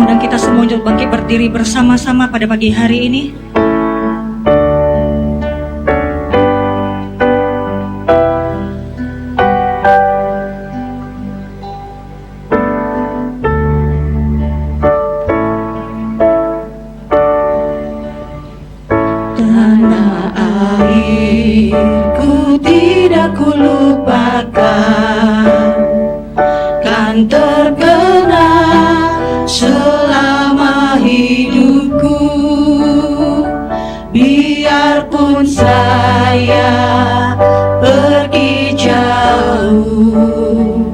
undang kita semua untuk bangkit berdiri bersama-sama pada pagi hari ini. Tanah airku tidak kulupakan, kan terkenal selama hidupku. Biarpun saya pergi jauh,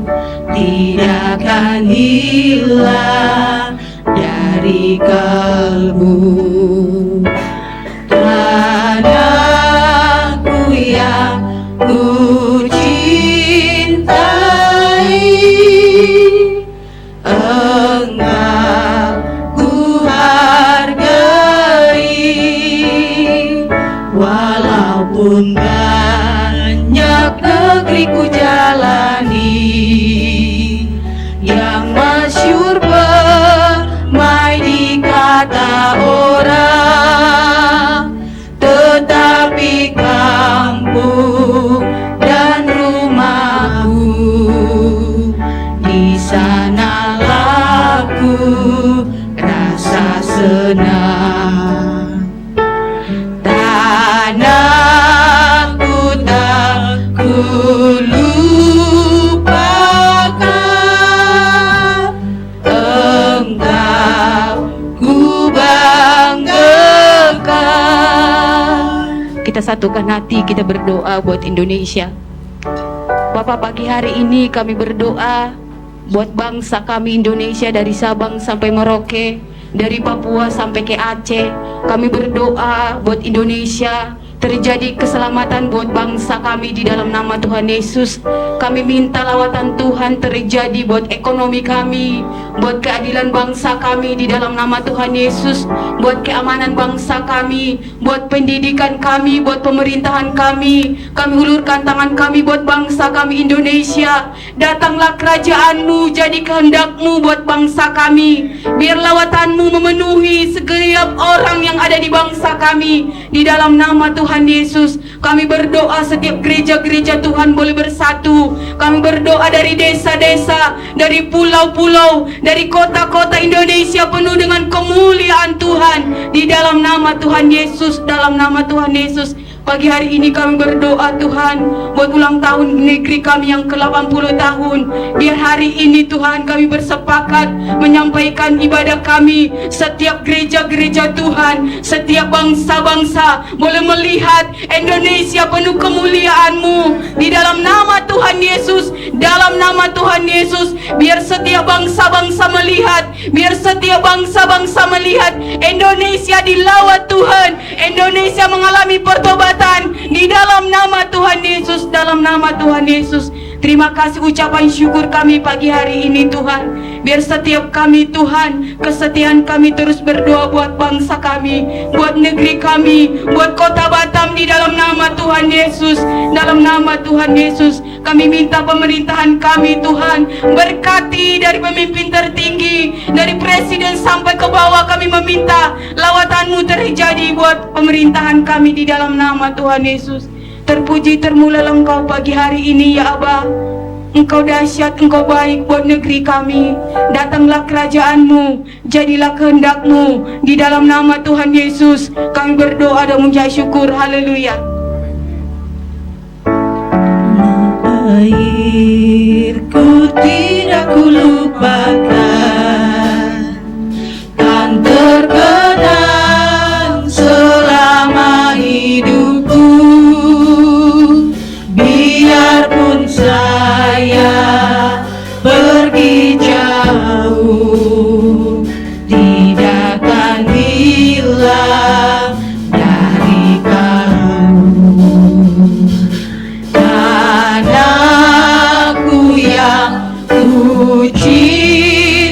tidak akan hilang dari kalbu. Tanahku yang ku cintai, engkau ku hargai. Walaupun banyak negeri ku jalani, yang masyhur permai di kata orang, tetapi kampung dan rumahku, di sanalah ku rasa senang. Tanahku tak ku lupakan, engkau ku banggakan. Kita satukan hati, kita berdoa buat Indonesia. Bapak, pagi hari ini kami berdoa buat bangsa kami Indonesia, dari Sabang sampai Merauke, dari Papua sampai ke Aceh. Kami berdoa buat Indonesia, terjadi keselamatan buat bangsa kami di dalam nama Tuhan Yesus. Kami minta lawatan Tuhan terjadi buat ekonomi kami, buat keadilan bangsa kami di dalam nama Tuhan Yesus, buat keamanan bangsa kami, buat pendidikan kami, buat pemerintahan kami. Kami ulurkan tangan kami buat bangsa kami Indonesia. Datanglah kerajaan-Mu, jadi kehendak-Mu buat bangsa kami. Biar lawatan-Mu memenuhi setiap orang yang ada di bangsa kami di dalam nama Tuhan Yesus. Kami berdoa setiap gereja-gereja Tuhan boleh bersatu. Kami berdoa dari desa-desa, dari pulau-pulau, dari kota-kota Indonesia penuh dengan kemuliaan Tuhan di dalam nama Tuhan Yesus, dalam nama Tuhan Yesus. Pagi hari ini kami berdoa Tuhan buat ulang tahun negeri kami yang ke-80 tahun. Biar hari ini Tuhan kami bersepakat menyampaikan ibadah kami. Setiap gereja-gereja Tuhan, setiap bangsa-bangsa boleh melihat Indonesia penuh kemuliaan-Mu di dalam nama Tuhan Yesus, dalam nama Tuhan Yesus. Biar setiap bangsa-bangsa melihat, biar setiap bangsa-bangsa melihat Indonesia dilawat Tuhan, Indonesia mengalami pertobatan di dalam nama Tuhan Yesus, dalam nama Tuhan Yesus. Terima kasih ucapan syukur kami pagi hari ini Tuhan. Biar setiap kami Tuhan, kesetiaan kami terus berdoa buat bangsa kami, buat negeri kami, buat kota Batam di dalam nama Tuhan Yesus, dalam nama Tuhan Yesus. Kami minta pemerintahan kami Tuhan, berkati dari pemimpin tertinggi, dari presiden sampai ke bawah. Kami meminta lawatan-Mu terjadi buat pemerintahan kami di dalam nama Tuhan Yesus. Terpuji termulialah Engkau pagi hari ini ya Aba. Engkau dahsyat, Engkau baik buat negeri kami. Datanglah kerajaan-Mu, jadilah kehendak-Mu di dalam nama Tuhan Yesus. Kami berdoa dan mengucap syukur. Haleluya. Airku tidak kulupakan, kan terkenang selama hidupku. Biarpun saya pergi jauh, tidak akan hilang dari kalbu. Tanahku yang ku cintai,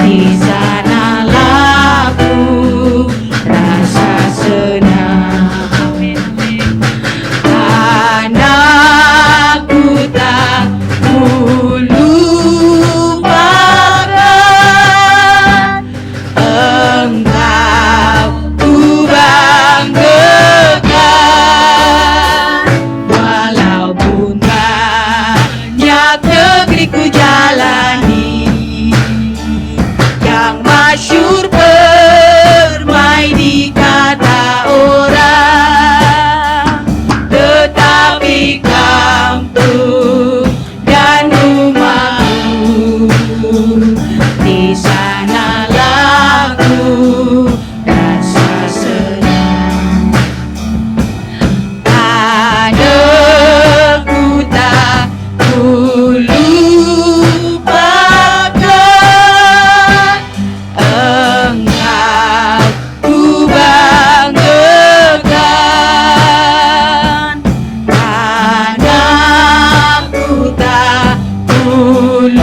di sanalah ku rasa senang. Anakku tak kulupakan, Engkau ku banggakan. Walaupun banyak negeri ku jalani, yang masyhur permai di kata orang, tetapi kampung dan rumahku, di sanalah ku rasa senang. Anakku tak kulupakan, Engkau ku banggakan. Anakku tak kulupakan,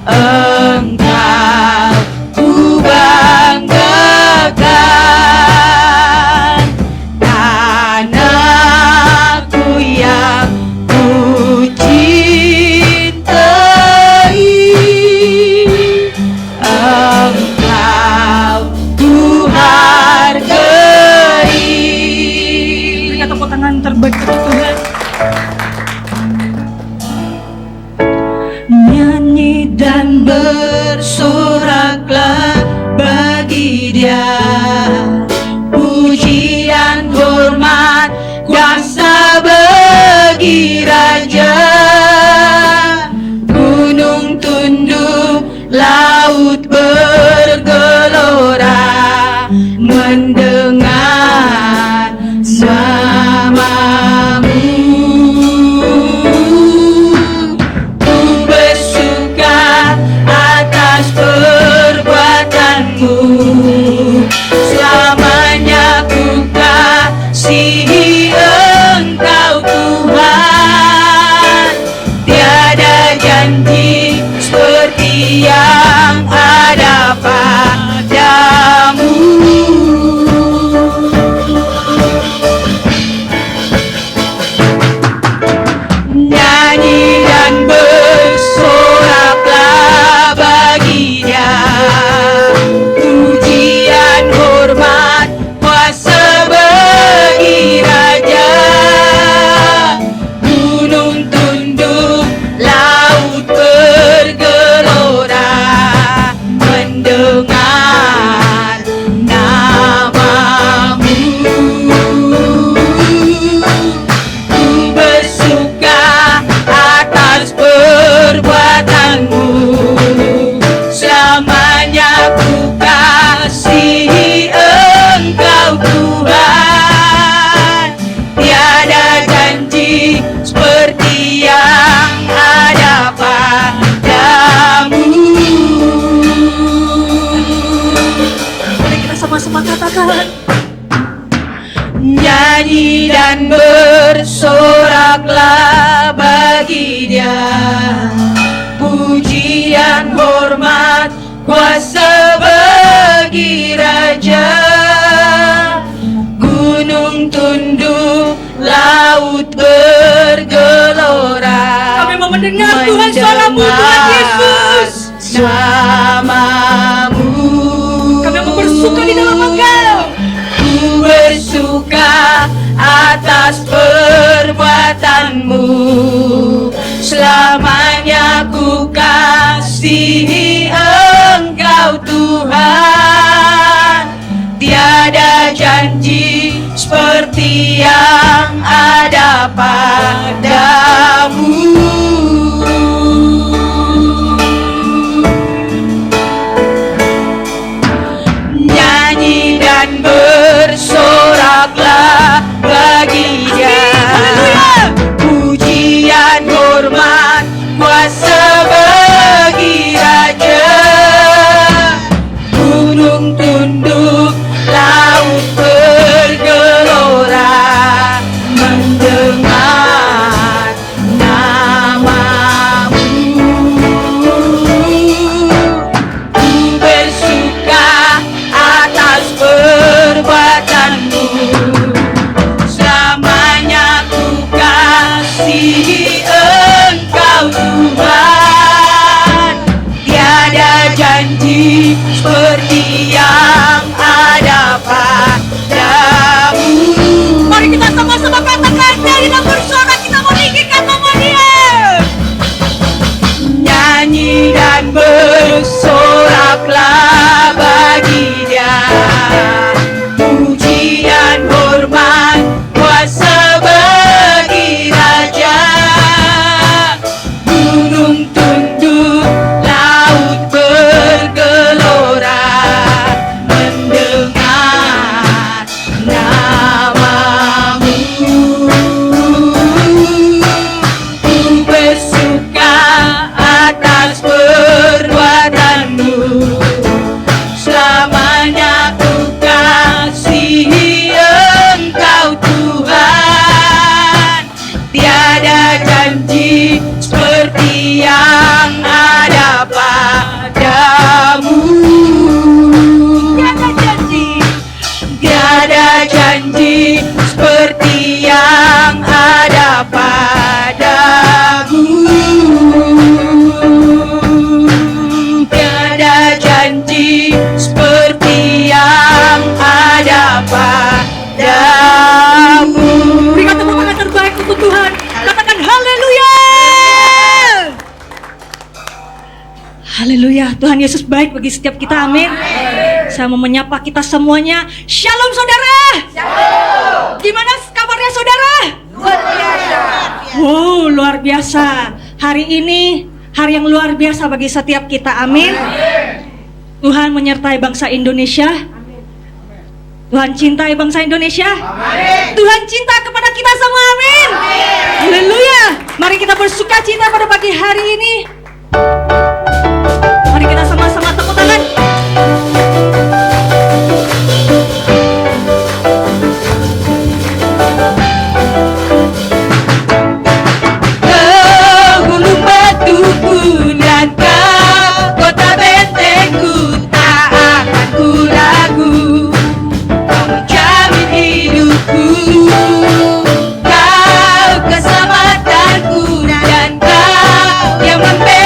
Engkau ku banggakan. Tanahku yang ku cintai, Engkau ku hargai. Berikan tepuk tangan terbaik untuk Tuhan. Nyanyi dan bersoraklah bagi Dia, Pujian, hormat, kuasa bagi Raja. Gunung tunduk, laut bergelora, mendengar namamu. Ku bersuka atas perbuatanmu, selamanya ku kasihi Engkau Tuhan. Tiada janji seperti yang ada padamu. Nyanyi dan bersoraklah bagi Dia, pujian, hormat, kuasa bagi Raja. Gunung tunduk, laut bergelora, mendengar namamu. Ku bersuka atas perbuatanmu, selamanya ku kasihi Engkau Tuhan. Tiada janji seperti yang ada padamu. Mari kita sama-sama katakan. Nyanyi dan bersoraklah bagi Dia, pujian, hormat, kuasa bagi Raja. Gunung tunduk, laut bergelora, Kami mau mendengar Tuhan suaramu, Tuhan Yesus. Namamu. Kami mau bersuka di dalam Engkau. Ku bersuka atas perbuatanmu, selamanya ku kasihi Engkau Tuhan. Tiada janji seperti yang ada padamu. Nyanyi dan bersoraklah bagi Dia, pujian, hormat, kuasa bagi Raja. Gunung tunduk, laut bergelora, mendengar nama janji seperti yang ada padamu. Mari kita sama-sama katakan dari dalam suara kita meninggikan nama Dia. Nyanyi dan bersoraklah bagi Dia. Pujian, hormat, kuasa bagi Raja. Gunung tunduk, laut bergelora mendengar namamu. Ku bersuka atas perbuatanmu, selamanya ku kasihi Engkau Tuhan. Tiada janji seperti yang ada padamu. Tiada janji, tiada janji seperti yang ada padamu. Tiada janji seperti yang ada padamu. Berikan tepuk tangan terbaik untuk Tuhan. Katakan haleluya. Haleluya, Tuhan Yesus baik bagi setiap kita, amin. Saya mau menyapa kita semuanya. Shalom saudara. Shalom. Gimana kabarnya saudara? Luar biasa. Wow, luar biasa. Hari ini hari yang luar biasa bagi setiap kita, amin. Tuhan menyertai bangsa Indonesia. Tuhan cintai bangsa Indonesia. Tuhan cinta kepada kita semua, amin. Haleluya. Mari kita bersuka cita pada pagi hari ini. Mari kita sama-sama tepuk tangan. Dahulu batuku dan kota bentengku, tak akan ku ragu. Kau menjamin hidupku, kau keselamatanku, dan kau yang membela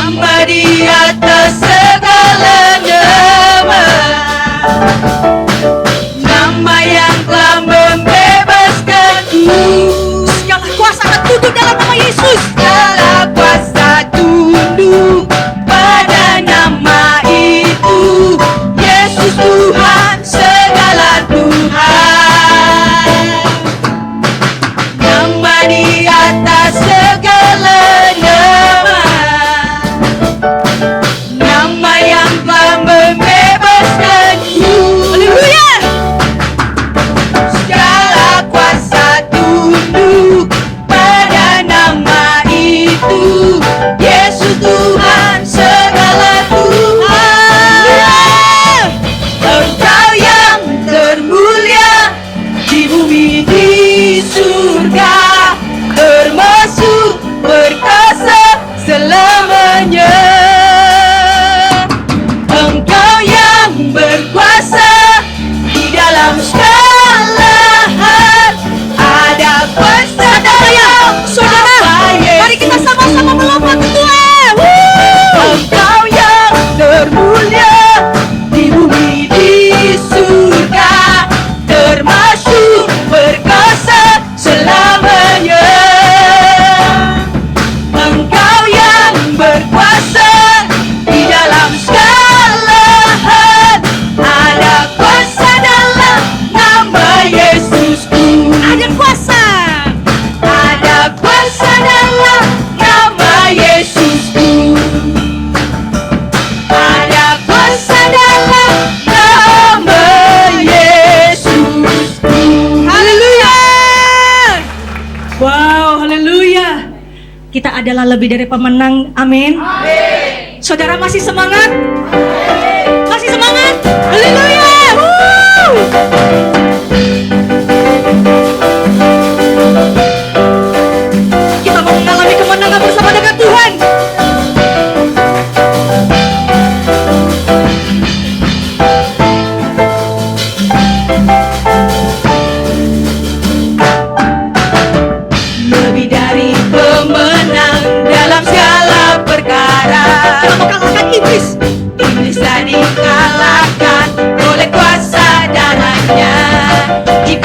Nama di atas segala nama, nama yang telah membebaskanku. Segala kuasa akan tunduk dalam nama Yesus. Segala kuasa tunduk pada nama itu. Yesus Tuhan, segala Tuhan. Nama di atas segala nama, nama yang telah membebaskanku. Haleluya. Segala kuasa tunduk pada nama itu. Yesus Tuhan, segala Tuhan. Engkau yang termulia di bumi di surga, termasuk berkuasa selamanya. Engkau yang berkuasa di dalam segala hal. Ada kuasa dalam saudara. Mari kita sama-sama melompat ke Tuhan. Engkau yang termulia di bumi di surga, termasuk berkuasa selamanya. Engkau yang berkuasa di dalam segala hal. Ada kuasa dalam nama Yesusku. Ada kuasa. Ada kuasa dalam nama Yesusku. Ada kuasa dalam nama Yesusku. Haleluya. Wow, haleluya. Kita adalah lebih dari pemenang. Amin. Saudara masih semangat? Masih semangat? Haleluya. Woo! Kita mau mengalami kemenangan bersama dengan Tuhan. Lebih dari pemenang dalam segala perkara. Kita mau kalahkan iblis. Iblis telah dikalahkan oleh kuasa darahnya. Di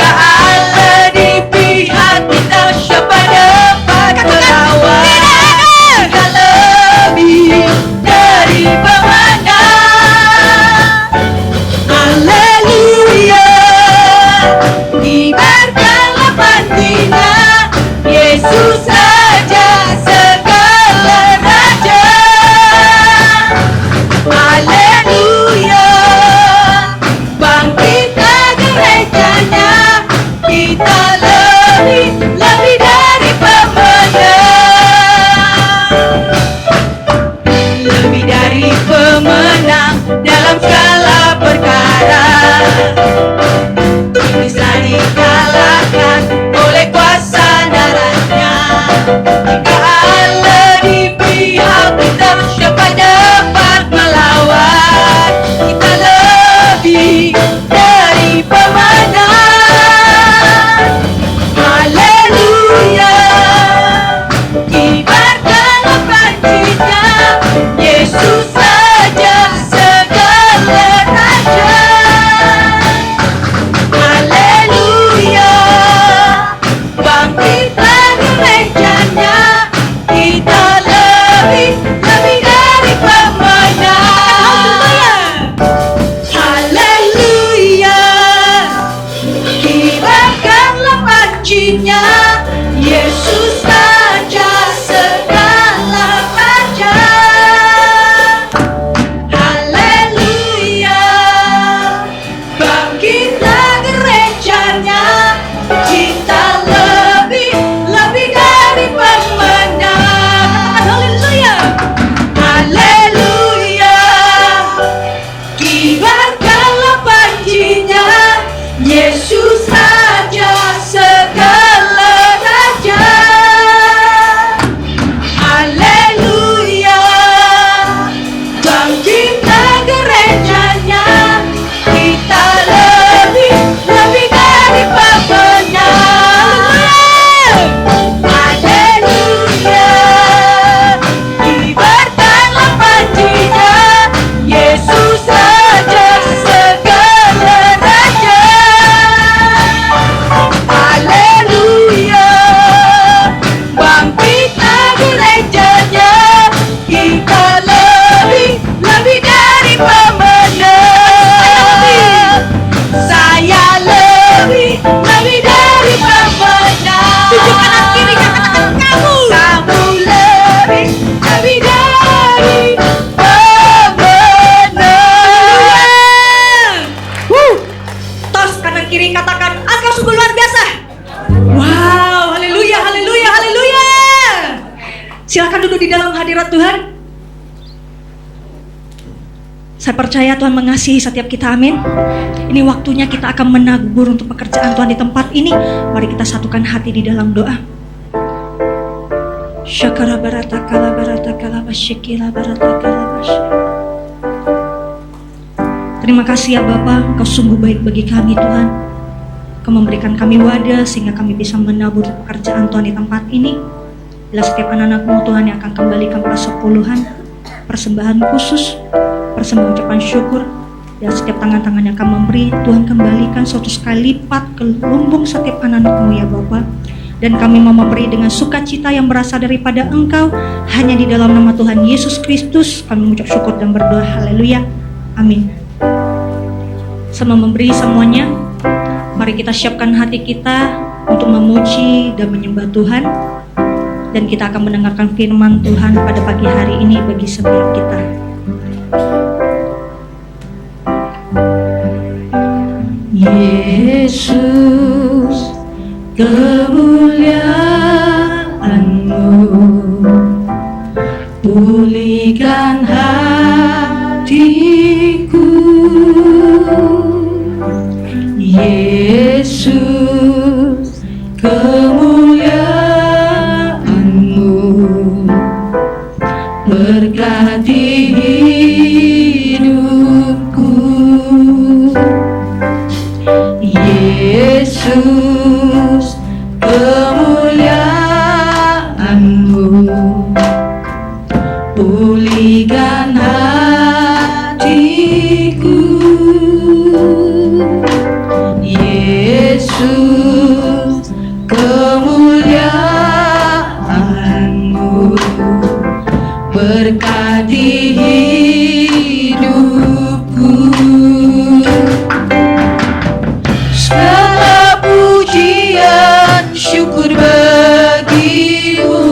Saya percaya Tuhan mengasihi setiap kita, amin. Ini waktunya kita akan menabur untuk pekerjaan Tuhan di tempat ini. Mari kita satukan hati di dalam doa. Syakara barata kala barata kala basyikila barata kala basy. Terima kasih ya Bapa, Engkau sungguh baik bagi kami Tuhan. Engkau memberikan kami wadah sehingga kami bisa menabur pekerjaan Tuhan di tempat ini. Bila setiap anak-anak-Mu Tuhan yang akan kembalikan persepuluhan, persembahan khusus, persembahan ucapan syukur, dan setiap tangan-tangan yang akan memberi, Tuhan kembalikan 100 kali lipat ke lumbung setiap anak-anak-Mu ya Bapa. Dan kami mau memberi dengan sukacita yang berasal daripada Engkau, hanya di dalam nama Tuhan Yesus Kristus kami mengucap syukur dan berdoa, haleluya, amin. Sama memberi semuanya, mari kita siapkan hati kita untuk memuji dan menyembah Tuhan. Dan kita akan mendengarkan firman Tuhan pada pagi hari ini bagi setiap kita. Yesus, kemuliaan-Mu pulihkan hatiku. Yesus, kemuliaan-Mu berkati hidupku. Yesus, kemuliaan-Mu pulihkan hatiku. Yesus, kemuliaan-Mu berkati hidupku. Segala pujian syukur bagi-Mu,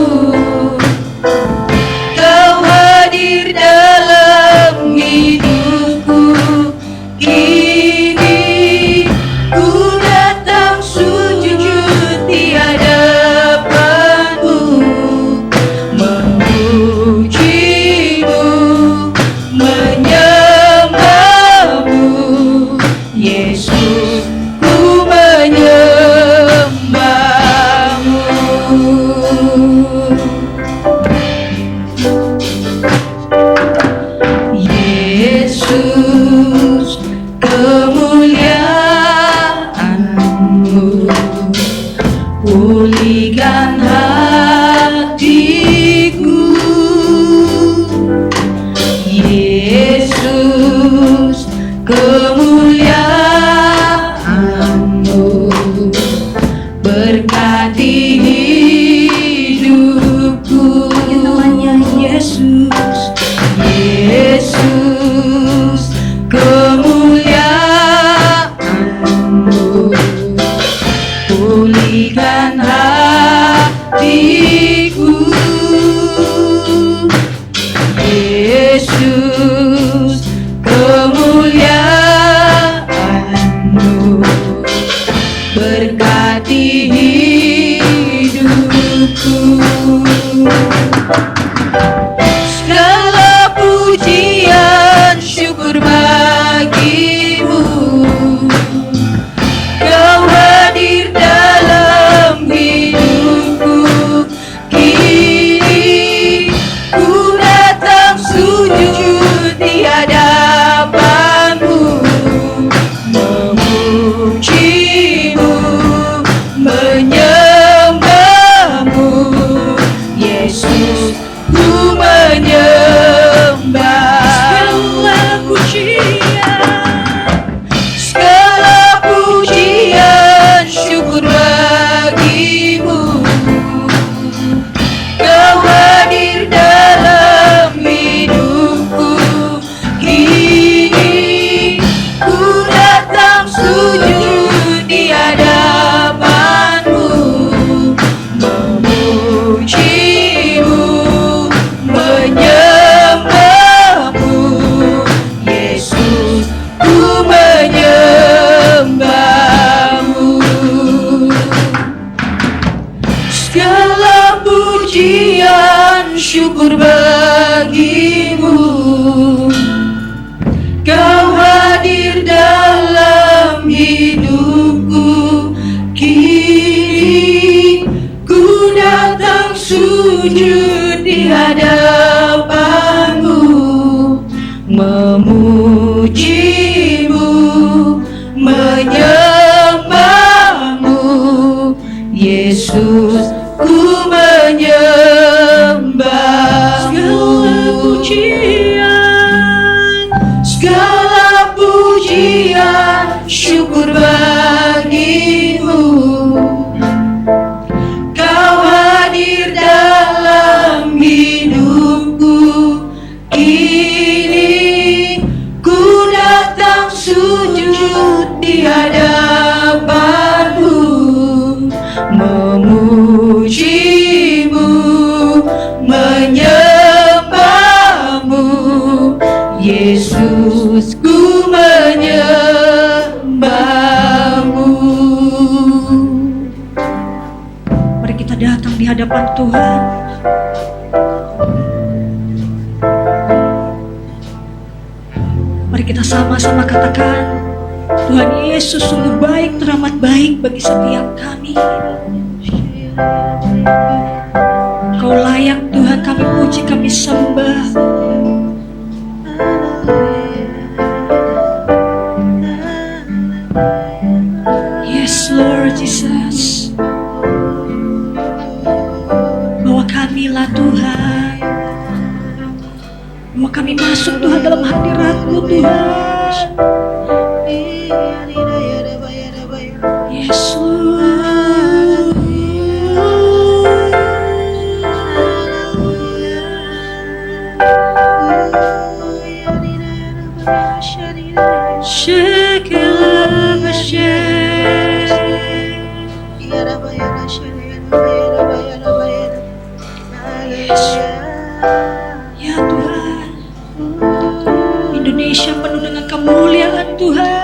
Kau hadir dalam hidupku. Kini ku datang sujud di hadapan-Mu, memuji-Mu, menyembah-Mu. Yesus, ku menyembah-Mu. Yesus, kemuliaan-Mu pulihkan hatiku. Yesus, kemuliaan-Mu berkati hidupku. Namanya Yesus. Yesus, kemuliaan-Mu pulihkan hatiku. Yesus, kemuliaan-Mu berkati hidupku. Segala pujian syukur bagi-Mu, Kau hadir dalam hidupku. Kini ku datang sujud memujimu, menyembahmu, Yesus, ku menyembahmu. Segala pujian, syukur bagimu. Kau hadir dalam hidupku, kini ku datang sujud di hadapanmu, memujimu, menyembahmu, Yesus, ku menyembahmu. Mari kita datang di hadapan Tuhan. Mari kita sama-sama katakan, Tuhan Yesus sungguh baik, teramat baik bagi setiap kami. Kau layak Tuhan, kami puji, kami sembah. Yes Lord Jesus, bawa kamilah Tuhan, bawa kami masuk Tuhan dalam hadirat-Mu Tuhan. Yes Lord. Shekinah Mashiach. Yes. Ya Tuhan, Indonesia penuh dengan kemuliaan Tuhan.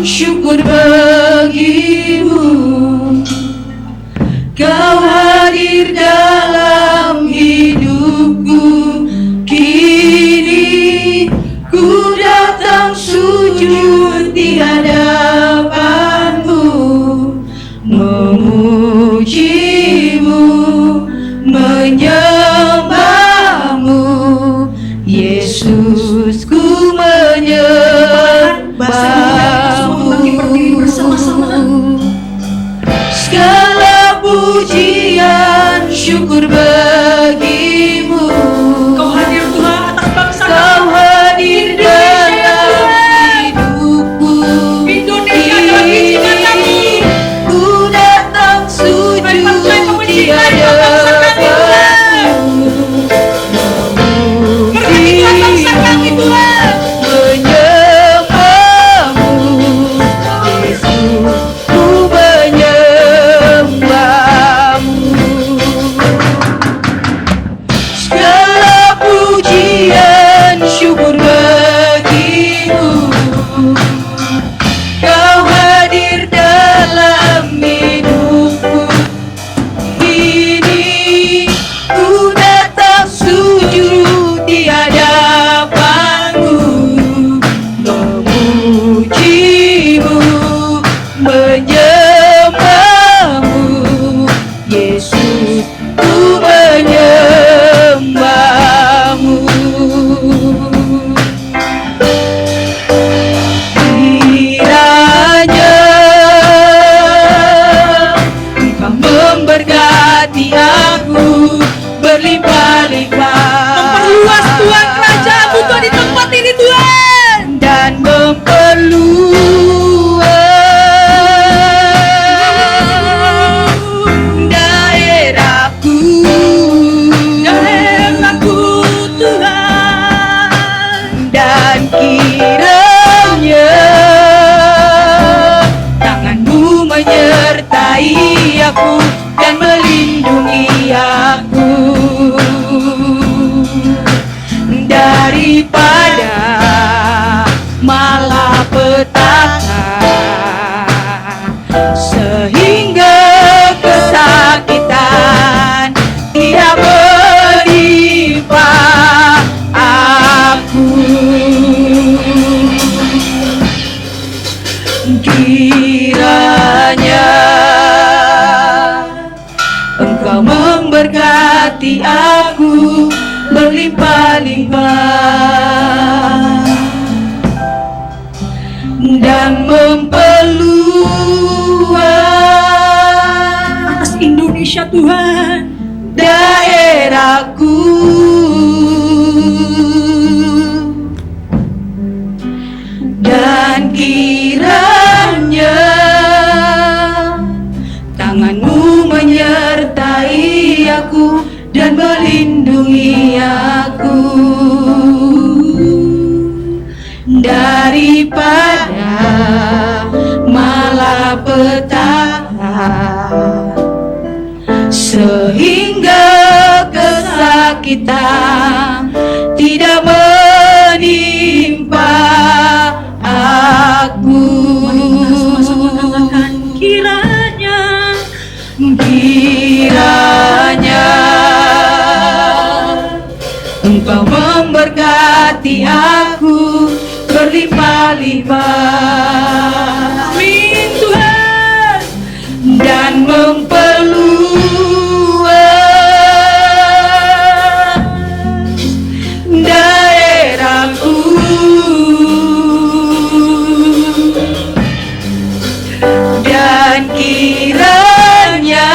syukur bagimu. Kau hadir dalam hidupku, kini ku datang sujud di hadapanmu, memujimu, menyembahmu, Yesus ku menyembahmu. Bersama-sama. Segala pujian syukur bagimu. Kau hadir Tuhan atas bangsa Kau kami. hadir Indonesia, dalam Tuhan. hidupku. Indonesia adalah jiwa kami. Ku datang sujud Baik-baik kau mencintai tiada bangsa kami, Tuhan. Berkatilah bangsa kami Tuhan. menyembahmu, Yesus, ku menyembahmu. Segala pujian syukur bagimu. Kau hadir dalam hidupku. Kini ku datang sujud di hadapanmu, memujimu, menyembahmu, Yesus, ku menyembahmu. Kiranya Engkau memberkati aku berlimpah-limpah. Memperluas Tuhan kerajaan-Mu Tuhan di tempat ini Tuhan. Dan memperluas daerahku. Daerahku Tuhan. Dan kiranya tangan-Mu menyertai aku dan melindungi aku daripada malapetaka, sehingga kesakitan tidak menimpa aku. Kiranya Engkau memberkati aku berlimpah-limpah dan memperluas Atas Indonesia Tuhan. daerahku. Dan kiranya tangan-Mu menyertai aku dan melindungi aku daripada malapetaka, sehingga kesakitan tidak menimpa aku. Kiranya Engkau memberkati aku berlimpah-limpah. amin Tuhan. Dan memperluas daerahku. Dan kiranya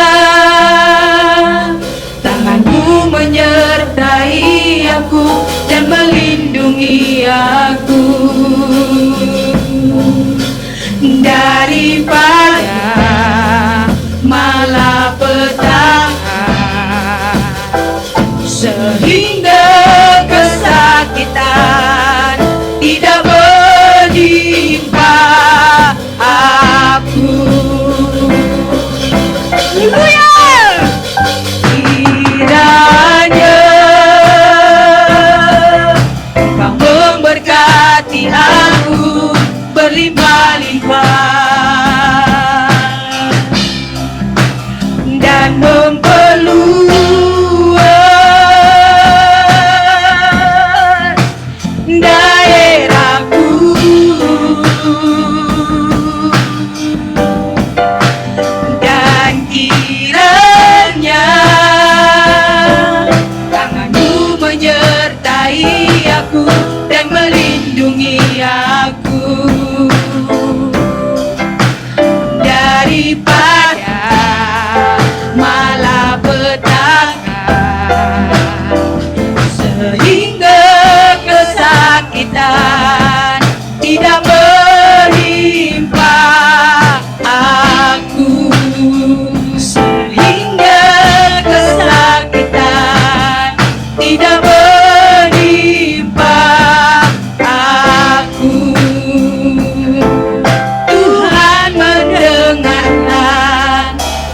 tangan-Mu menyertai aku dan melindungi aku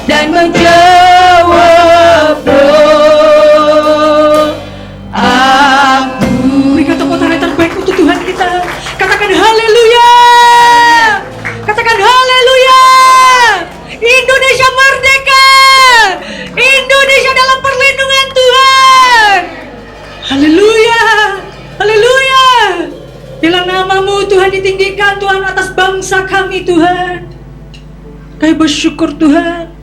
dan menjawab doaku. Berikan tepuk tangan terbaik untuk Tuhan kita. Katakan haleluya. Katakan haleluya. Indonesia merdeka. Indonesia dalam perlindungan Tuhan. Haleluya. Haleluya. Bila namamu Tuhan ditinggikan Tuhan atas bangsa kami Tuhan. Kami bersyukur Tuhan.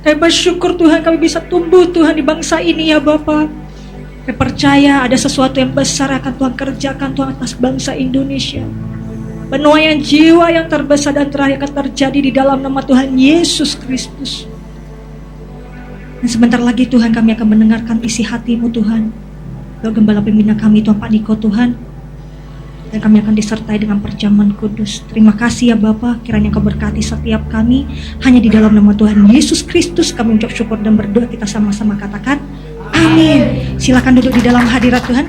Kami bersyukur Tuhan kami bisa tumbuh Tuhan di bangsa ini ya Bapa. Kami percaya ada sesuatu yang besar akan Tuhan kerjakan Tuhan atas bangsa Indonesia. Penuaian jiwa yang terbesar dan terakhir akan terjadi di dalam nama Tuhan Yesus Kristus. Dan sebentar lagi Tuhan kami akan mendengarkan isi hatimu Tuhan. Doa Gembala Pembina kami Tuhan Pak Niko Tuhan. Dan kami akan disertai dengan perjamuan kudus. Terima kasih ya Bapa, kiranya Kau berkati setiap kami. Hanya di dalam nama Tuhan Yesus Kristus kami ucap syukur dan berdoa. Kita sama-sama katakan amin. Silakan duduk di dalam hadirat Tuhan.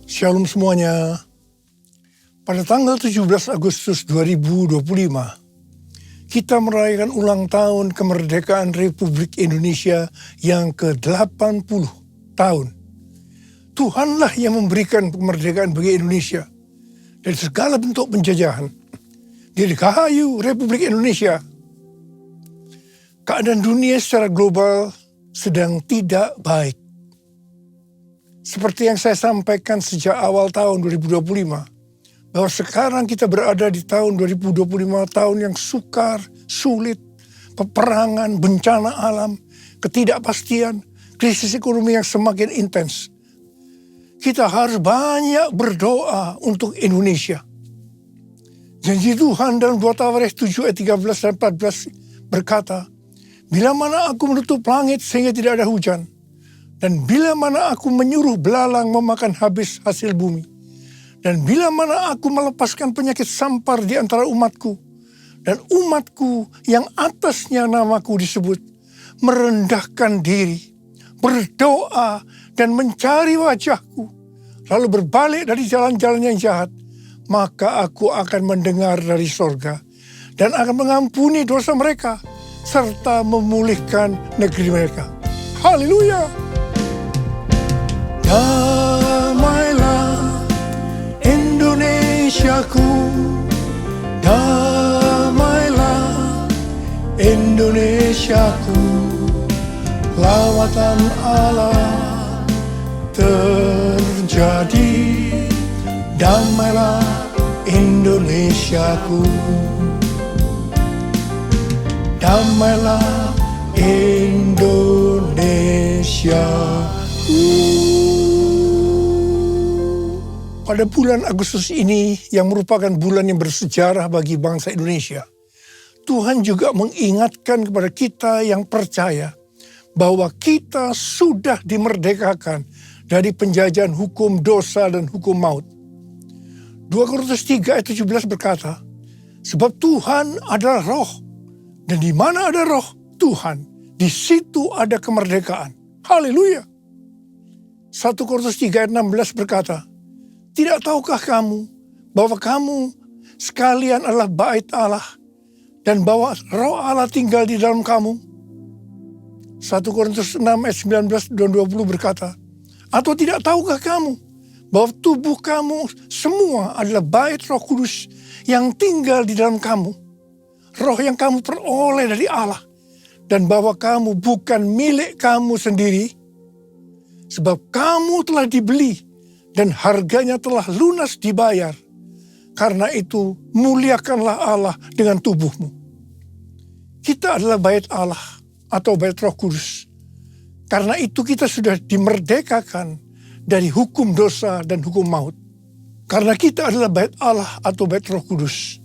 Shalom semuanya. Pada tanggal 17 Agustus 2025, kita merayakan ulang tahun kemerdekaan Republik Indonesia yang ke-80 tahun. Tuhanlah yang memberikan kemerdekaan bagi Indonesia dari segala bentuk penjajahan. Dirgahayu Republik Indonesia. Keadaan dunia secara global sedang tidak baik. Seperti yang saya sampaikan sejak awal tahun 2025, bahwa sekarang kita berada di tahun 2025, tahun yang sukar, sulit, peperangan, bencana alam, ketidakpastian, krisis ekonomi yang semakin intens. Kita harus banyak berdoa untuk Indonesia. Janji Tuhan dalam 2 Tawarikh 7 ayat 13 dan 14 berkata, bila mana aku menutup langit sehingga tidak ada hujan, dan bila mana aku menyuruh belalang memakan habis hasil bumi, dan bila mana aku melepaskan penyakit sampar di antara umatku, dan umatku yang atasnya namaku disebut, merendahkan diri, berdoa, dan mencari wajahku, lalu berbalik dari jalan-jalan yang jahat, maka aku akan mendengar dari sorga, dan akan mengampuni dosa mereka, serta memulihkan negeri mereka. Haleluya! Damailah Indonesiaku, damailah Indonesiaku, lawatan Allah terjadi, damailah Indonesiaku, damailah Indonesiaku. Pada bulan Agustus ini yang merupakan bulan yang bersejarah bagi bangsa Indonesia, Tuhan juga mengingatkan kepada kita yang percaya bahwa kita sudah dimerdekakan dari penjajahan hukum dosa dan hukum maut. 2 Korintus 3 ayat 17 berkata, sebab Tuhan adalah roh, dan di mana ada roh Tuhan, di situ ada kemerdekaan. Haleluya. 1 Korintus 3 ayat 16 berkata, tidak tahukah kamu bahwa kamu sekalian adalah bait Allah dan bahwa roh Allah tinggal di dalam kamu? 1 Korintus 6 ayat 19 dan 20 berkata, atau tidak tahukah kamu bahwa tubuh kamu semua adalah bait Roh Kudus yang tinggal di dalam kamu, roh yang kamu peroleh dari Allah, dan bahwa kamu bukan milik kamu sendiri, sebab kamu telah dibeli dan harganya telah lunas dibayar. Karena itu muliakanlah Allah dengan tubuhmu. Kita adalah bait Allah atau bait Roh Kudus. Karena itu kita sudah dimerdekakan dari hukum dosa dan hukum maut. Karena kita adalah bait Allah atau bait Roh Kudus,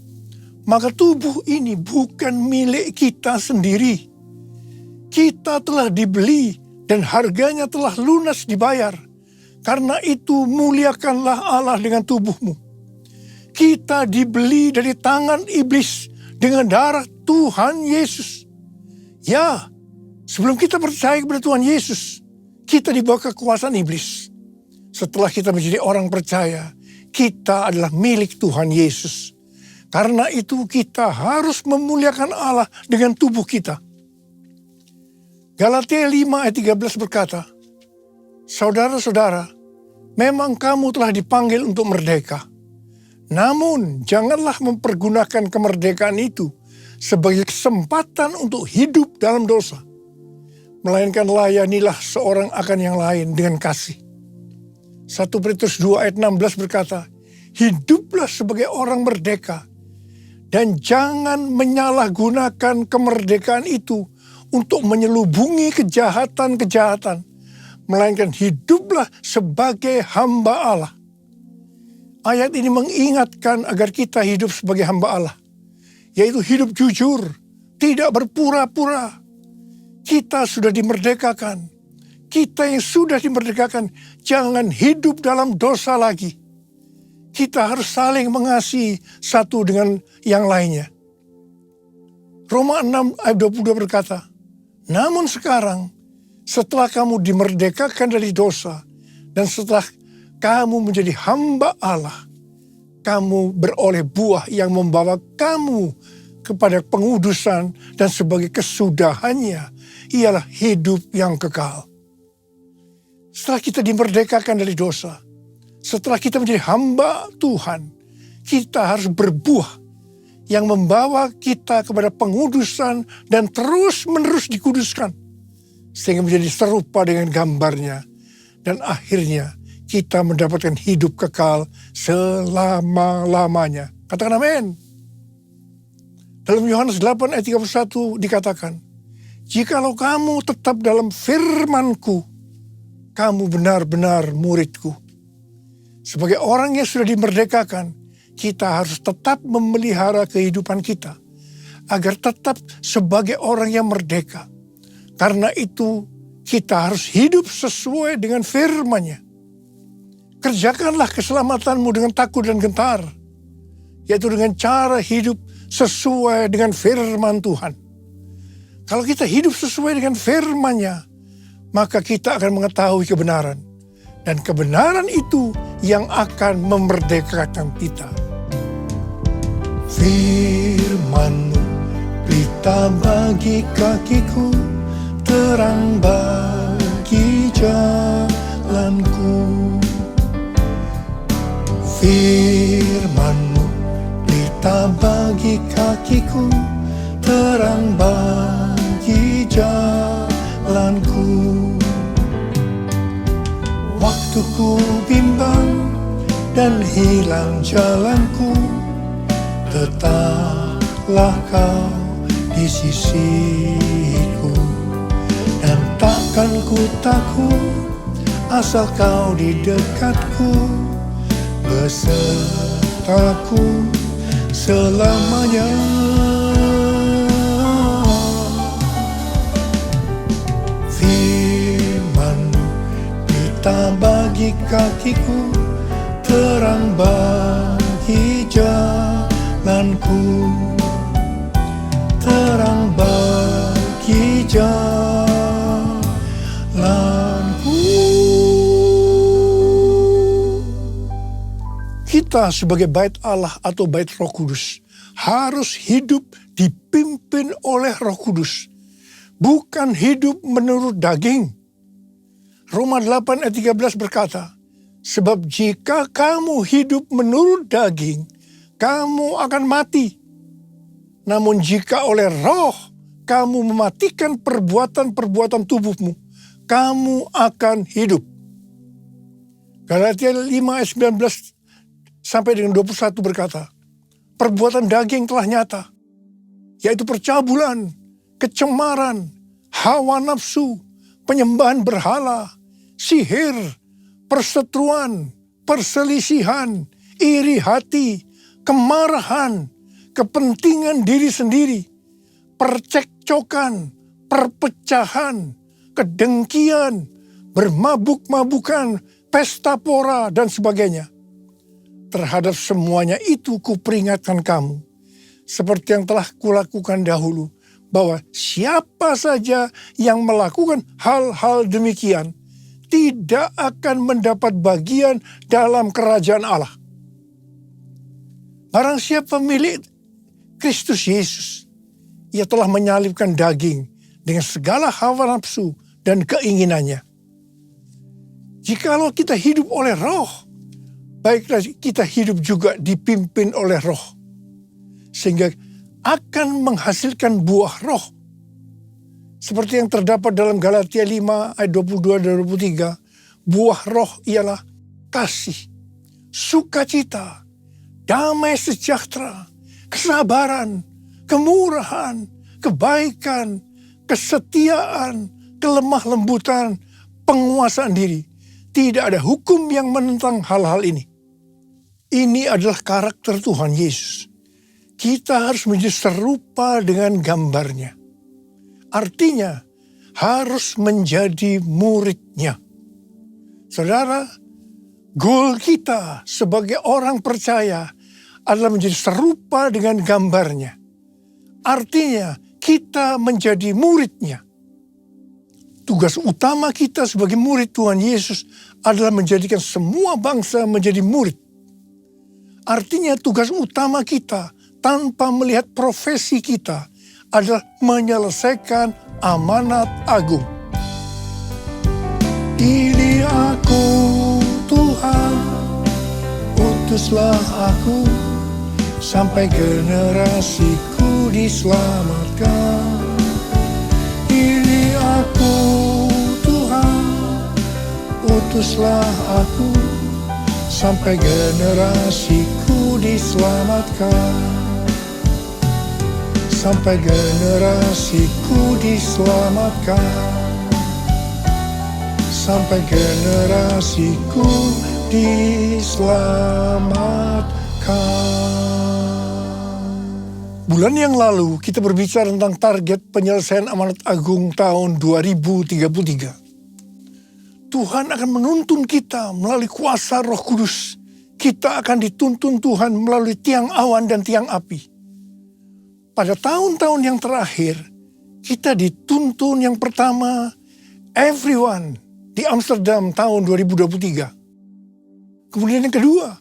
maka tubuh ini bukan milik kita sendiri. Kita telah dibeli dan harganya telah lunas dibayar. Karena itu muliakanlah Allah dengan tubuhmu. Kita dibeli dari tangan iblis dengan darah Tuhan Yesus. Ya, sebelum kita percaya kepada Tuhan Yesus, kita di bawah kekuasaan iblis. Setelah kita menjadi orang percaya, kita adalah milik Tuhan Yesus. Karena itu kita harus memuliakan Allah dengan tubuh kita. Galatia 5 ayat 13 berkata, saudara-saudara, memang kamu telah dipanggil untuk merdeka. Namun janganlah mempergunakan kemerdekaan itu sebagai kesempatan untuk hidup dalam dosa. Melainkan layanilah seorang akan yang lain dengan kasih. 1 Petrus 2 ayat 16 berkata, hiduplah sebagai orang merdeka. Dan jangan menyalahgunakan kemerdekaan itu untuk menyelubungi kejahatan-kejahatan. Melainkan hiduplah sebagai hamba Allah. Ayat ini mengingatkan agar kita hidup sebagai hamba Allah. Yaitu hidup jujur, tidak berpura-pura. Kita sudah dimerdekakan. Kita yang sudah dimerdekakan, jangan hidup dalam dosa lagi. Kita harus saling mengasihi satu dengan yang lainnya. Roma 6 ayat 22 berkata, namun sekarang setelah kamu dimerdekakan dari dosa dan setelah kamu menjadi hamba Allah, kamu beroleh buah yang membawa kamu kepada pengudusan dan sebagai kesudahannya ialah hidup yang kekal. Setelah kita dimerdekakan dari dosa, setelah kita menjadi hamba Tuhan, kita harus berbuah yang membawa kita kepada pengudusan dan terus-menerus dikuduskan. Sehingga menjadi serupa dengan gambarnya. Dan akhirnya kita mendapatkan hidup kekal selama-lamanya. Katakan amin. Dalam Yohanes 8 ayat 31 dikatakan, jikalau kamu tetap dalam firman-Ku, kamu benar-benar murid-Ku. Sebagai orang yang sudah dimerdekakan, kita harus tetap memelihara kehidupan kita. Agar tetap sebagai orang yang merdeka. Karena itu kita harus hidup sesuai dengan firman-Nya. Kerjakanlah keselamatanmu dengan takut dan gentar. Yaitu dengan cara hidup sesuai dengan firman Tuhan. Kalau kita hidup sesuai dengan firman-Nya, maka kita akan mengetahui kebenaran. Dan kebenaran itu yang akan memerdekakan kita. Firman-Mu pelita bagi kakiku, terang bagi jalanku. Firman-Mu pelita bagi kakiku, terang bagi jalanku. Waktuku bimbang dan hilang jalanku, tetaplah Kau di sisiku. Dan takkan ku takut asal Kau di dekatku, besertaku selamanya. Firman-Mu bagi kakiku, terang bagi jalanku, terang bagi jalanku. Kita sebagai bait Allah atau bait Roh Kudus harus hidup dipimpin oleh Roh Kudus, bukan hidup menurut daging. Roma 8 ayat 13 berkata, sebab jika kamu hidup menurut daging, kamu akan mati. Namun jika oleh roh kamu mematikan perbuatan-perbuatan tubuhmu, kamu akan hidup. Galatia 5 ayat 19 sampai dengan 21 berkata, perbuatan daging telah nyata, yaitu percabulan, kecemaran, hawa nafsu, penyembahan berhala, sihir, perseteruan, perselisihan, iri hati, kemarahan, kepentingan diri sendiri, percekcokan, perpecahan, kedengkian, bermabuk-mabukan, pesta pora, dan sebagainya. Terhadap semuanya itu kuperingatkan kamu, seperti yang telah kulakukan dahulu, bahwa siapa saja yang melakukan hal-hal demikian tidak akan mendapat bagian dalam kerajaan Allah. Barang siapa milik Kristus Yesus, ia telah menyalibkan daging dengan segala hawa nafsu dan keinginannya. Jikalau kita hidup oleh roh, baiklah kita hidup juga dipimpin oleh roh. Sehingga akan menghasilkan buah roh. Seperti yang terdapat dalam Galatia 5 ayat 22 dan 23. Buah roh ialah kasih, sukacita, damai sejahtera, kesabaran, kemurahan, kebaikan, kesetiaan, kelemah lembutan, penguasaan diri. Tidak ada hukum yang menentang hal-hal ini. Ini adalah karakter Tuhan Yesus. Kita harus menjadi serupa dengan gambarnya. Artinya harus menjadi muridnya. Saudara, goal kita sebagai orang percaya adalah menjadi serupa dengan gambarnya. Artinya kita menjadi muridnya. Tugas utama kita sebagai murid Tuhan Yesus adalah menjadikan semua bangsa menjadi murid. Artinya tugas utama kita tanpa melihat profesi kita adalah menyelesaikan amanat agung. Pilih aku Tuhan, utuslah aku, sampai generasiku diselamatkan. Pilih aku Tuhan, utuslah aku, sampai generasiku diselamatkan. Sampai generasiku diselamatkan. Sampai generasiku diselamatkan. Bulan yang lalu kita berbicara tentang target penyelesaian amanat agung tahun 2033. Tuhan akan menuntun kita melalui kuasa Roh Kudus. Kita akan dituntun Tuhan melalui tiang awan dan tiang api. Pada tahun-tahun yang terakhir, kita dituntun yang pertama, everyone di Amsterdam tahun 2023. Kemudian yang kedua,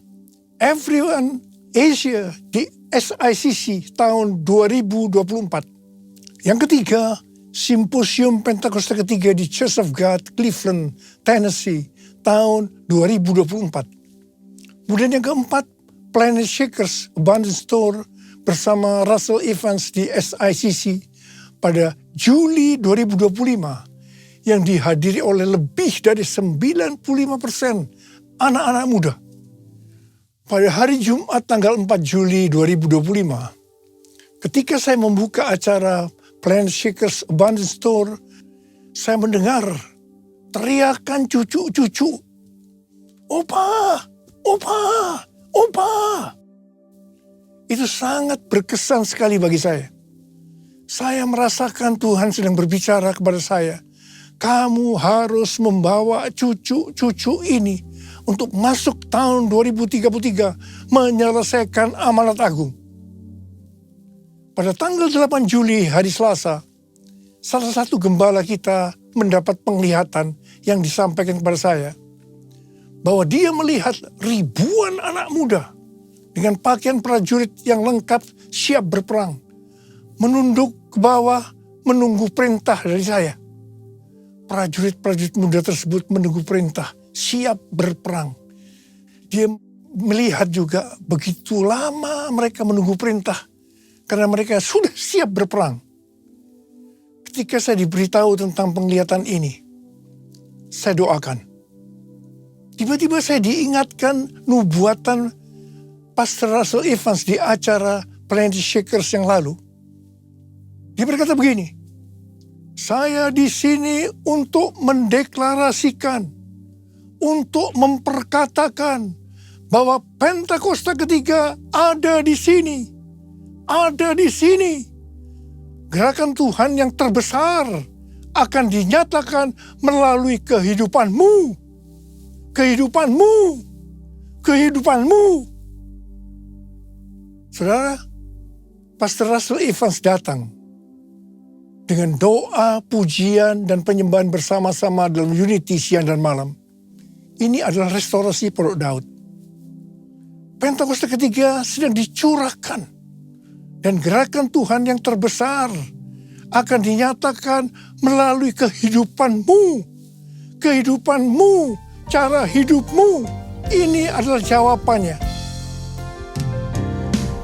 everyone Asia di SICC tahun 2024. Yang ketiga, Simposium Pentakosta ketiga di Church of God, Cleveland, Tennessee tahun 2024. Kemudian yang keempat, Planet Shakers Abundance Store bersama Russell Evans di SICC pada Juli 2025 yang dihadiri oleh lebih dari 95% anak-anak muda. Pada hari Jumat tanggal 4 Juli 2025, ketika saya membuka acara Planet Shakers Abundance Store, saya mendengar teriakan cucu-cucu, "Opa, opa, opa." Itu sangat berkesan sekali bagi saya. Saya merasakan Tuhan sedang berbicara kepada saya. Kamu harus membawa cucu-cucu ini untuk masuk tahun 2033 menyelesaikan amanat agung. Pada tanggal 8 Juli hari Selasa, salah satu gembala kita mendapat penglihatan yang disampaikan kepada saya. Bahwa dia melihat ribuan anak muda dengan pakaian prajurit yang lengkap siap berperang. Menunduk ke bawah menunggu perintah dari saya. Prajurit-prajurit muda tersebut menunggu perintah siap berperang. Dia melihat juga begitu lama mereka menunggu perintah. Karena mereka sudah siap berperang. Ketika saya diberitahu tentang penglihatan ini, saya doakan. Tiba-tiba saya diingatkan nubuatan Pastor Russell Evans di acara Planet Shakers yang lalu. Dia berkata begini, saya di sini untuk mendeklarasikan, untuk memperkatakan bahwa Pentakosta ketiga ada di sini. Ada di sini. Gerakan Tuhan yang terbesar akan dinyatakan melalui kehidupanmu. Kehidupanmu. Kehidupanmu. Saudara, Pastor Russell Evans datang dengan doa, pujian, dan penyembahan bersama-sama dalam unity siang dan malam. Ini adalah restorasi Pondok Daud. Pentakosta ketiga sedang dicurahkan. Dan gerakan Tuhan yang terbesar akan dinyatakan melalui kehidupanmu. Kehidupanmu, cara hidupmu. Ini adalah jawabannya.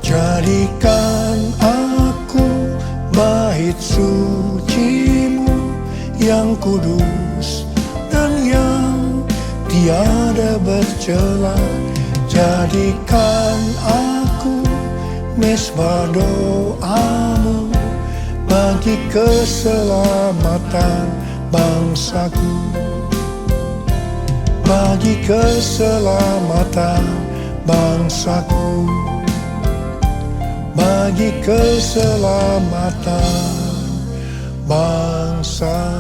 Jadikan aku bait sucimu yang kudus dan yang tiada bercela. Jadikan aku mesbah doamu bagi keselamatan bangsaku. Bagi keselamatan bangsaku. Bagi keselamatan bangsaku.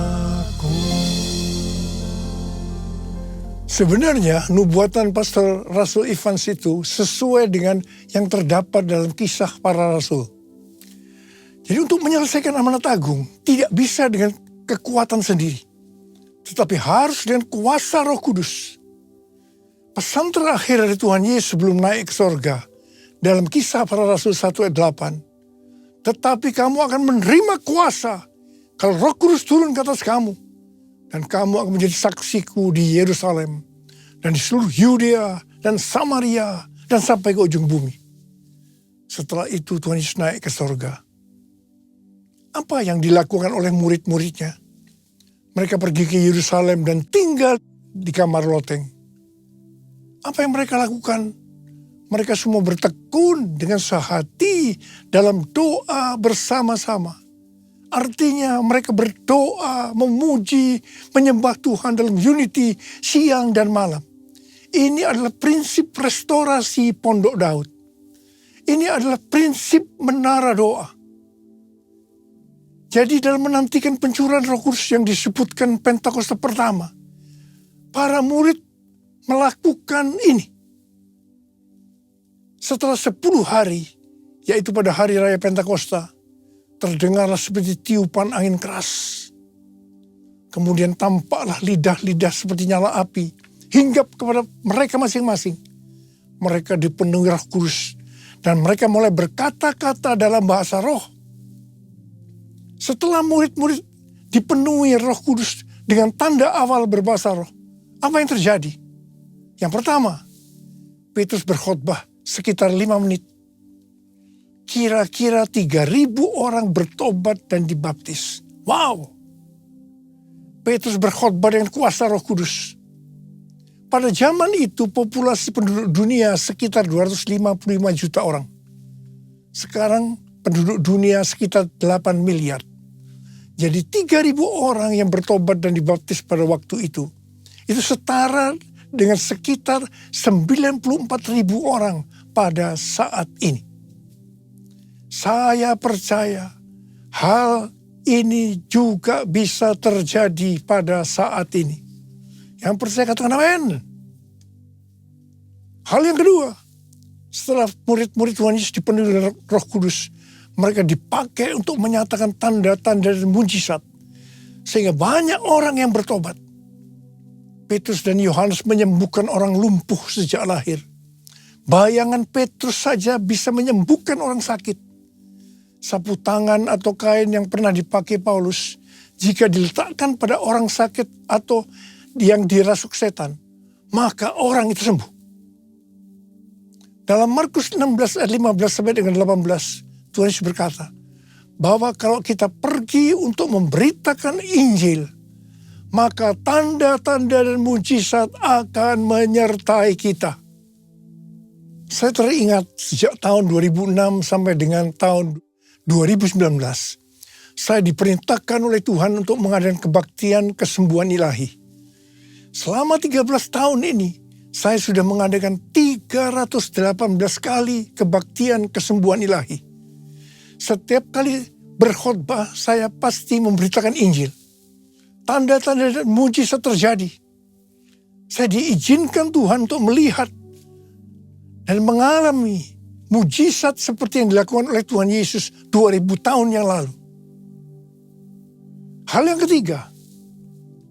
Sebenarnya nubuatan Pastor Rasul Evans itu sesuai dengan yang terdapat dalam Kisah Para Rasul. Jadi untuk menyelesaikan amanat agung tidak bisa dengan kekuatan sendiri, tetapi harus dengan kuasa Roh Kudus. Pesan terakhir dari Tuhan Yesus sebelum naik ke sorga dalam Kisah Para Rasul 1 ayat 8. Tetapi kamu akan menerima kuasa kalau Roh Kudus turun ke atas kamu. Dan kamu akan menjadi saksiku di Yerusalem dan di seluruh Yudea dan Samaria dan sampai ke ujung bumi. Setelah itu Tuhan Yesus naik ke sorga. Apa yang dilakukan oleh murid-muridnya? Mereka pergi ke Yerusalem dan tinggal di kamar loteng. Apa yang mereka lakukan? Mereka semua bertekun dengan sehati dalam doa bersama-sama. Artinya mereka berdoa, memuji, menyembah Tuhan dalam unity siang dan malam. Ini adalah prinsip restorasi Pondok Daud. Ini adalah prinsip menara doa. Jadi dalam menantikan pencurahan Roh Kudus yang disebutkan Pentakosta pertama, para murid melakukan ini. Setelah 10 hari, yaitu pada hari raya Pentakosta, terdengarlah seperti tiupan angin keras. Kemudian tampaklah lidah-lidah seperti nyala api, hinggap kepada mereka masing-masing. Mereka dipenuhi Roh Kudus, dan mereka mulai berkata-kata dalam bahasa roh. Setelah murid-murid dipenuhi Roh Kudus dengan tanda awal berbahasa roh, apa yang terjadi? Yang pertama, Petrus berkhotbah sekitar 5 menit. Kira-kira 3.000 orang bertobat dan dibaptis. Wow! Petrus berkhotbah dengan kuasa Roh Kudus. Pada zaman itu populasi penduduk dunia sekitar 255 juta orang. Sekarang penduduk dunia sekitar 8 miliar. Jadi 3.000 orang yang bertobat dan dibaptis pada waktu itu. Itu setara dengan sekitar 94.000 orang pada saat ini. Saya percaya hal ini juga bisa terjadi pada saat ini. Yang percaya katakan amin. Hal yang kedua, setelah murid-murid Tuhan Yesus dipenuhi dengan Roh Kudus, mereka dipakai untuk menyatakan tanda-tanda dan mujizat. Sehingga banyak orang yang bertobat. Petrus dan Yohanes menyembuhkan orang lumpuh sejak lahir. Bayangan Petrus saja bisa menyembuhkan orang sakit. Sapu tangan atau kain yang pernah dipakai Paulus, jika diletakkan pada orang sakit atau yang dirasuk setan, maka orang itu sembuh. Dalam Markus 16 ayat 15 sampai dengan 18, Tuhan Yesus berkata, bahwa kalau kita pergi untuk memberitakan Injil, maka tanda-tanda dan mujizat akan menyertai kita. Saya teringat sejak tahun 2006 sampai dengan tahun 2019, saya diperintahkan oleh Tuhan untuk mengadakan kebaktian kesembuhan ilahi. Selama 13 tahun ini, saya sudah mengadakan 318 kali kebaktian kesembuhan ilahi. Setiap kali berkhotbah, saya pasti memberitakan Injil. Tanda-tanda dan mujizat terjadi. Saya diizinkan Tuhan untuk melihat dan mengalami mujizat seperti yang dilakukan oleh Tuhan Yesus 2000 tahun yang lalu. Hal yang ketiga,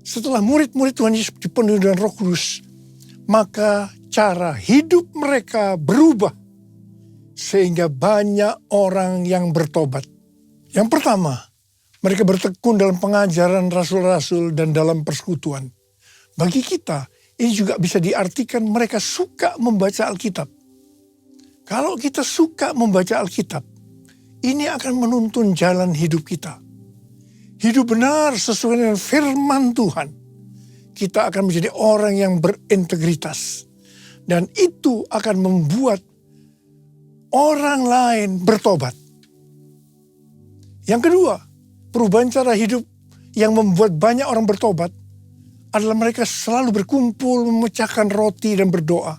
setelah murid-murid Tuhan Yesus dipenuhi dengan Roh Kudus, maka cara hidup mereka berubah sehingga banyak orang yang bertobat. Yang pertama, mereka bertekun dalam pengajaran rasul-rasul dan dalam persekutuan. Bagi kita, ini juga bisa diartikan mereka suka membaca Alkitab. Kalau kita suka membaca Alkitab, ini akan menuntun jalan hidup kita. Hidup benar sesuai dengan firman Tuhan. Kita akan menjadi orang yang berintegritas. Dan itu akan membuat orang lain bertobat. Yang kedua, perubahan cara hidup yang membuat banyak orang bertobat adalah mereka selalu berkumpul, memecahkan roti dan berdoa.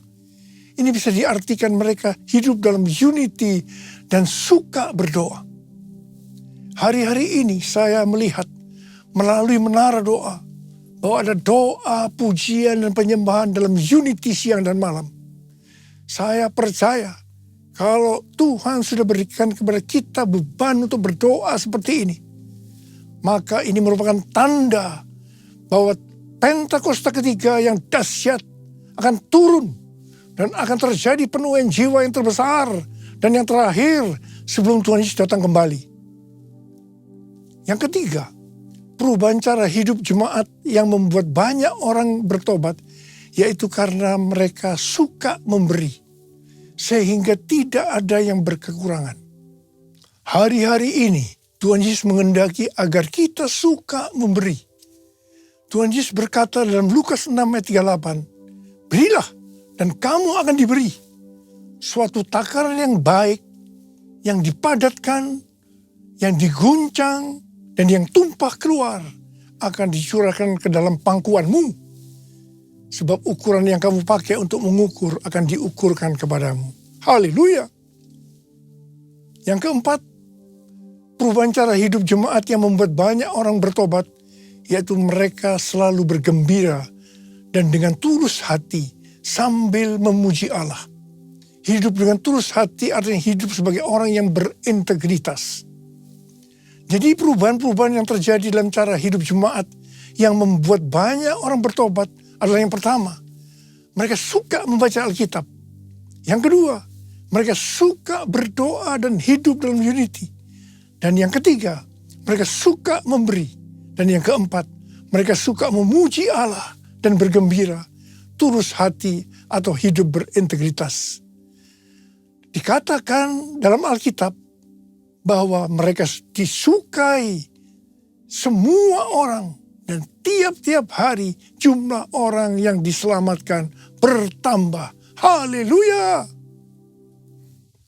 Ini bisa diartikan mereka hidup dalam unity dan suka berdoa. Hari-hari ini saya melihat melalui menara doa bahwa ada doa, pujian, dan penyembahan dalam unity siang dan malam. Saya percaya kalau Tuhan sudah berikan kepada kita beban untuk berdoa seperti ini, maka ini merupakan tanda bahwa Pentakosta ketiga yang dahsyat akan turun dan akan terjadi penuaian jiwa yang terbesar dan yang terakhir sebelum Tuhan Yesus datang kembali. Yang ketiga, perubahan cara hidup jemaat yang membuat banyak orang bertobat, yaitu karena mereka suka memberi, sehingga tidak ada yang berkekurangan. Hari-hari ini, Tuhan Yesus menghendaki agar kita suka memberi. Tuhan Yesus berkata dalam Lukas 6 ayat 38, berilah dan kamu akan diberi. Suatu takaran yang baik, yang dipadatkan, yang diguncang, dan yang tumpah keluar akan dicurahkan ke dalam pangkuanmu. Sebab ukuran yang kamu pakai untuk mengukur akan diukurkan kepadamu. Haleluya. Yang keempat, perubahan cara hidup jemaat yang membuat banyak orang bertobat, yaitu mereka selalu bergembira dan dengan tulus hati sambil memuji Allah. Hidup dengan tulus hati artinya hidup sebagai orang yang berintegritas. Jadi perubahan-perubahan yang terjadi dalam cara hidup jemaat yang membuat banyak orang bertobat adalah yang pertama, mereka suka membaca Alkitab. Yang kedua, mereka suka berdoa dan hidup dalam unity. Dan yang ketiga, mereka suka memberi. Dan yang keempat, mereka suka memuji Allah dan bergembira, tulus hati atau hidup berintegritas. Dikatakan dalam Alkitab bahwa mereka disukai semua orang dan tiap-tiap hari jumlah orang yang diselamatkan bertambah. Haleluya!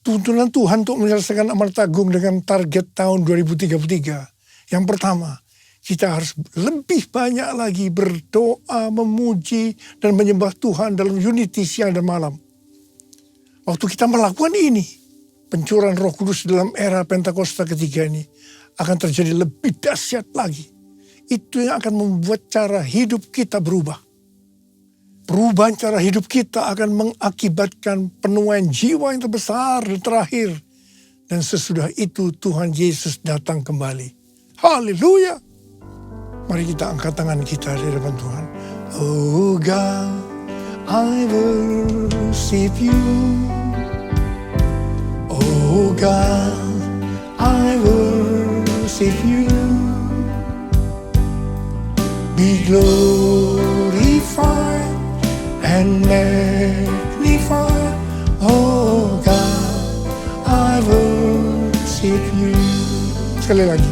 Tuntunan Tuhan untuk menyelesaikan amanat agung dengan target tahun 2033. Yang pertama, kita harus lebih banyak lagi berdoa, memuji, dan menyembah Tuhan dalam unity siang dan malam. Waktu kita melakukan ini, pencurahan Roh Kudus dalam era Pentakosta ketiga ini akan terjadi lebih dahsyat lagi. Itu yang akan membuat cara hidup kita berubah. Perubahan cara hidup kita akan mengakibatkan penuaian jiwa yang terbesar dan terakhir. Dan sesudah itu Tuhan Yesus datang kembali. Haleluya! Mari kita angkat tangan kita di hadapan Tuhan. Oh God, I worship you. Oh God, I worship you. Be glorified and magnified. Oh God, I worship you. Sekali lagi.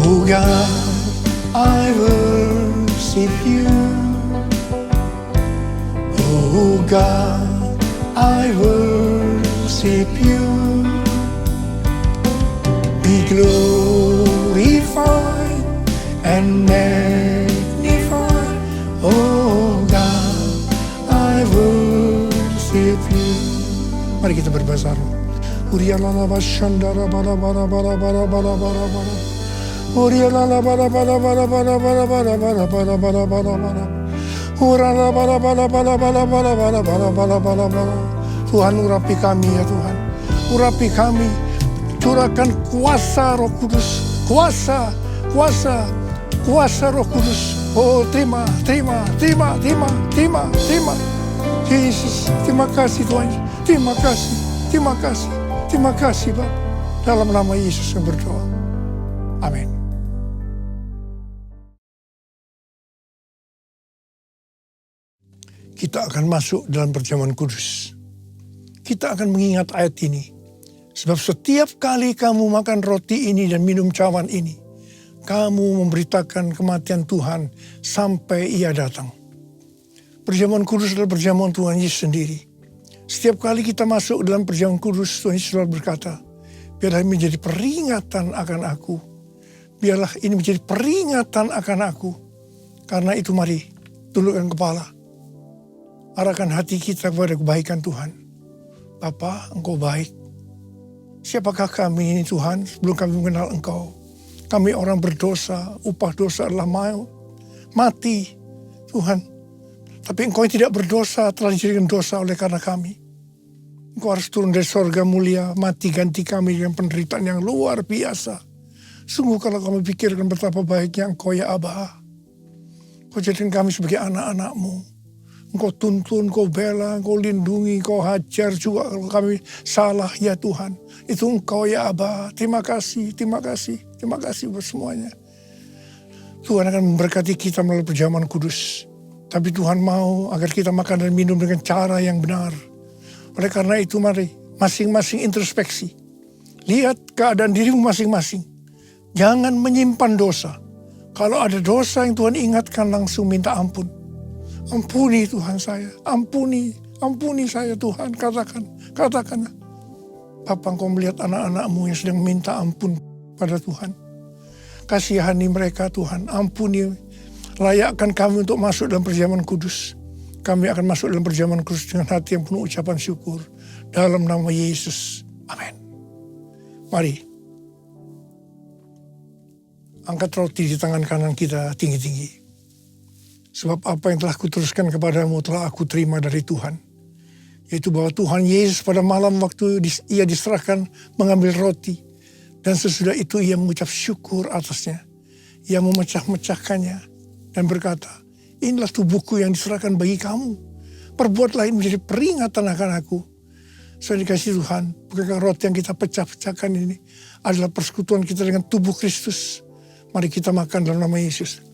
Oh God, I worship you. Oh God, I worship you. Be glorified and magnified. Oh God, I worship you. Mari kita berbahasa roh. Urialala bashandara bara bara bara bara bara bara bara. Urialala bara bara bara bara bara bara bara bara bara bara bara. Urala bara bara bara bara bara bara bara bara bara bara. Tuhan urapi kami ya Tuhan. Urapi kami. Curahkan kuasa Roh Kudus. Kuasa, kuasa, kuasa Roh Kudus. Oh terima, terima, terima, terima, terima, terima. Yesus, terima kasih Tuhan. Terima kasih, terima kasih, terima kasih Bapa. Dalam nama Yesus yang berdoa. Amin. Kita akan masuk dalam perjamuan kudus. Kita akan mengingat ayat ini. Sebab setiap kali kamu makan roti ini dan minum cawan ini, kamu memberitakan kematian Tuhan sampai Ia datang. Perjamuan kudus adalah perjamuan Tuhan Yesus sendiri. Setiap kali kita masuk dalam perjamuan kudus, Tuhan Yesus selalu berkata, biarlah ini menjadi peringatan akan aku. Biarlah ini menjadi peringatan akan aku. Karena itu mari, tundukkan kepala. Arahkan hati kita kepada kebaikan Tuhan. Bapa, Engkau baik. Siapakah kami ini Tuhan sebelum kami mengenal Engkau? Kami orang berdosa, upah dosa adalah mati Tuhan. Tapi Engkau yang tidak berdosa telah dijadikan dosa oleh karena kami. Engkau harus turun dari sorga mulia, mati ganti kami dengan penderitaan yang luar biasa. Sungguh kalau kami pikirkan betapa baiknya Engkau ya Aba. Engkau jadikan kami sebagai anak-anak-Mu. Engkau tuntun, Engkau bela, Engkau lindungi, Engkau hajar juga kalau kami salah ya Tuhan. Itu Engkau ya Aba. Terima kasih, terima kasih, terima kasih buat semuanya. Tuhan akan memberkati kita melalui perjamuan kudus. Tapi Tuhan mau agar kita makan dan minum dengan cara yang benar. Oleh karena itu mari masing-masing introspeksi. Lihat keadaan dirimu masing-masing. Jangan menyimpan dosa. Kalau ada dosa yang Tuhan ingatkan langsung minta ampun. Ampuni Tuhan saya, ampuni saya Tuhan, katakan. Bapa, Engkau melihat anak-anak-Mu yang sedang minta ampun pada Tuhan. Kasihani mereka Tuhan, ampuni, layakkan kami untuk masuk dalam perjamuan kudus. Kami akan masuk dalam perjamuan kudus dengan hati yang penuh ucapan syukur. Dalam nama Yesus, amin. Mari, angkat roti di tangan kanan kita tinggi-tinggi. Sebab apa yang telah kuteruskan kepadamu telah aku terima dari Tuhan. Yaitu bahwa Tuhan Yesus pada malam waktu Ia diserahkan mengambil roti. Dan sesudah itu Ia mengucap syukur atasnya. Ia memecah-mecahkannya dan berkata, inilah tubuhku yang diserahkan bagi kamu. Perbuatlah ini menjadi peringatan akan aku. Saya dikasih Tuhan, bukankah roti yang kita pecah-pecahkan ini adalah persekutuan kita dengan tubuh Kristus. Mari kita makan dalam nama Yesus.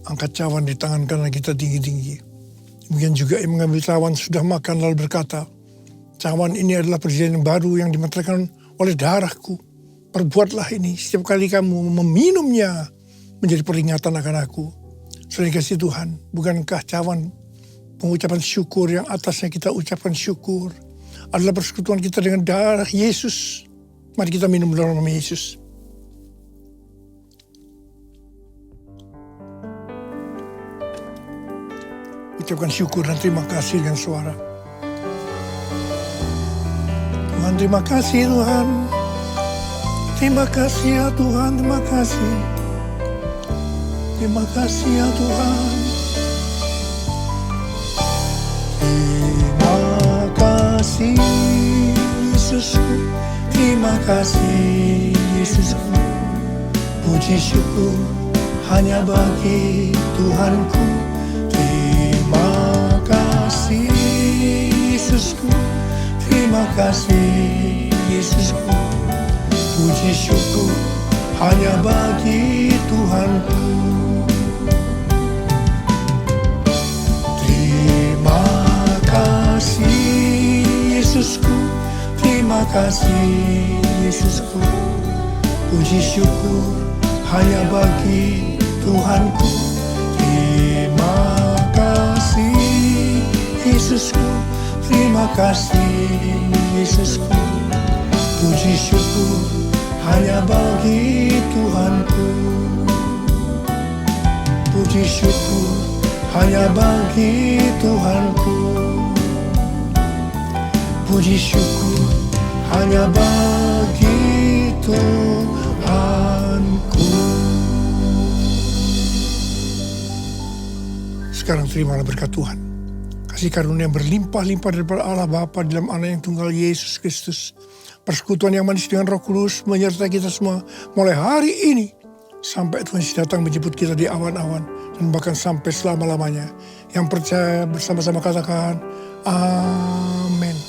Angkat cawan di tangan kanan kita tinggi-tinggi. Demikian juga yang mengambil cawan sudah makan lalu berkata, cawan ini adalah perjanjian baru yang dimeteraikan oleh darahku. Perbuatlah ini setiap kali kamu meminumnya menjadi peringatan akan aku. Saudara kasih Tuhan, bukankah cawan pengucapan syukur yang atasnya kita ucapkan syukur adalah persekutuan kita dengan darah Yesus. Mari kita minum dalam nama Yesus. Ucapkan syukur dan terima kasih dengan suara. Tuhan, terima kasih Tuhan. Terima kasih ya Tuhan, terima kasih. Terima kasih ya Tuhan. Terima kasih Yesusku. Terima kasih Yesusku. Puji syukur hanya bagi Tuhanku. Terima kasih Yesusku, terima kasih Yesusku. Puji syukur hanya bagi Tuhanku. Terima kasih Yesusku, terima kasih Yesusku. Puji syukur hanya bagi Tuhanku. Terima kasih Yesusku, terima kasih Yesusku. Puji syukur hanya bagi Tuhanku. Puji syukur hanya bagi Tuhanku. Puji syukur hanya bagi Tuhanku. Sekarang terimalah berkat Tuhan. Kasih karunia yang berlimpah-limpah daripada Allah Bapa dalam Anak yang tunggal Yesus Kristus. Persekutuan yang manis dengan Roh Kudus menyertai kita semua mulai hari ini sampai Tuhan Yesus datang menjemput kita di awan-awan dan bahkan sampai selama-lamanya. Yang percaya bersama-sama katakan amin.